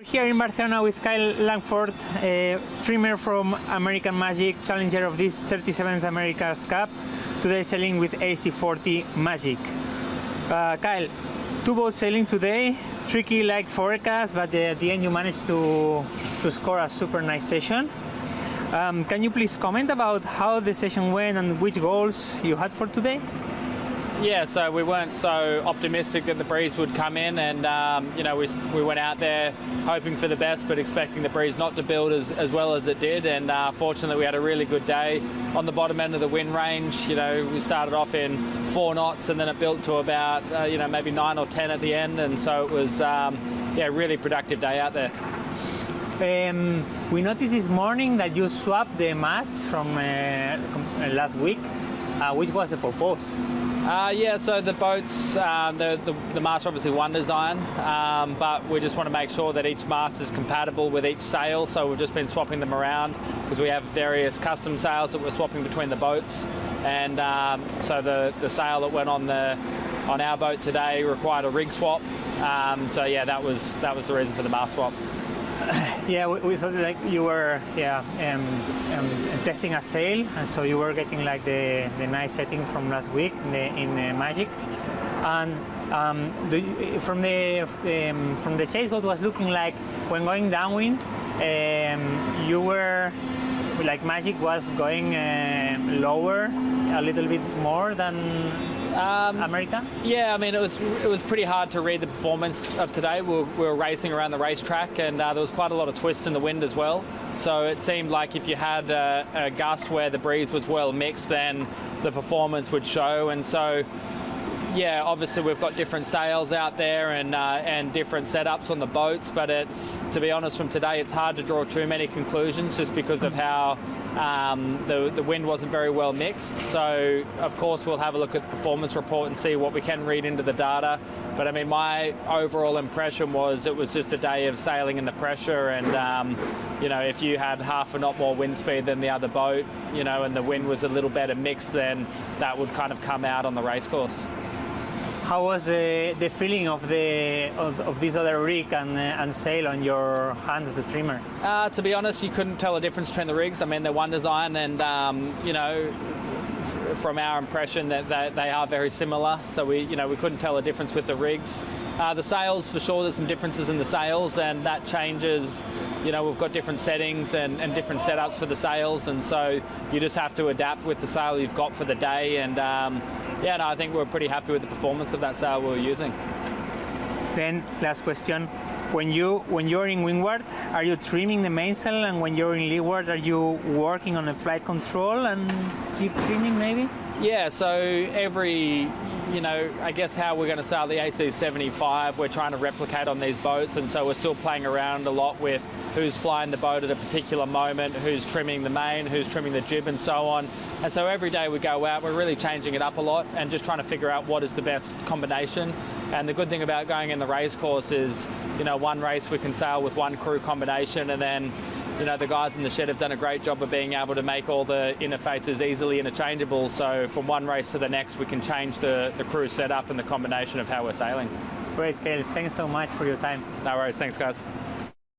Here in Barcelona with Kyle Langford, trimmer from American Magic, challenger of this 37th America's Cup, today sailing with AC40 Magic. Kyle, two boats sailing today, tricky like forecast, but at the end you managed to score a super nice session. Can you please comment about how the session went and which goals you had for today? Yeah, so we weren't so optimistic that the breeze would come in, and we went out there hoping for the best but expecting the breeze not to build as well as it did, and fortunately we had a really good day on the bottom end of the wind range. We started off in 4 knots and then it built to about maybe 9 or 10 at the end, and so it was a really productive day out there. We noticed this morning that you swapped the mast from last week. Which was the purpose? So the boats, the masts are obviously one design, but we just want to make sure that each mast is compatible with each sail, so we've just been swapping them around because we have various custom sails that we're swapping between the boats, and so the sail that went on our boat today required a rig swap, that was the reason for the mast swap. Yeah, we thought like you were testing a sail, and so you were getting like the nice setting from last week in Magic, and from the chase boat was looking like when going downwind, you were like Magic was going lower a little bit more than America? Yeah, I mean, it was pretty hard to read the performance of today. We were racing around the racetrack, and there was quite a lot of twist in the wind as well. So it seemed like if you had a gust where the breeze was well mixed, then the performance would show. And so, yeah, obviously we've got different sails out there and different setups on the boats, but to be honest, from today it's hard to draw too many conclusions just because of how the wind wasn't very well mixed. So of course we'll have a look at the performance report and see what we can read into the data, but I mean, my overall impression was it was just a day of sailing in the pressure, and if you had half a knot more wind speed than the other boat, and the wind was a little better mixed, then that would kind of come out on the race course. How was the feeling of this other rig and sail on your hands as a trimmer? To be honest, you couldn't tell the difference between the rigs. I mean, they're one design, and from our impression that they are very similar. So we couldn't tell the difference with the rigs. The sails, for sure, there's some differences in the sails, and that changes. We've got different settings and different setups for the sails, and so you just have to adapt with the sail you've got for the day. And I think we're pretty happy with the performance of that sail we were using. Then, last question: when you're in windward, are you trimming the mainsail, and when you're in leeward, are you working on the flight control and jib trimming maybe? Yeah, so I guess how we're going to sail the AC40-5, we're trying to replicate on these boats, and so we're still playing around a lot with who's flying the boat at a particular moment, who's trimming the main, who's trimming the jib, and so on. And so every day we go out, we're really changing it up a lot and just trying to figure out what is the best combination. And the good thing about going in the race course is, one race we can sail with one crew combination, and then the guys in the shed have done a great job of being able to make all the interfaces easily interchangeable. So from one race to the next, we can change the crew setup and the combination of how we're sailing. Great, Kyle. Thanks so much for your time. No worries. Thanks, guys.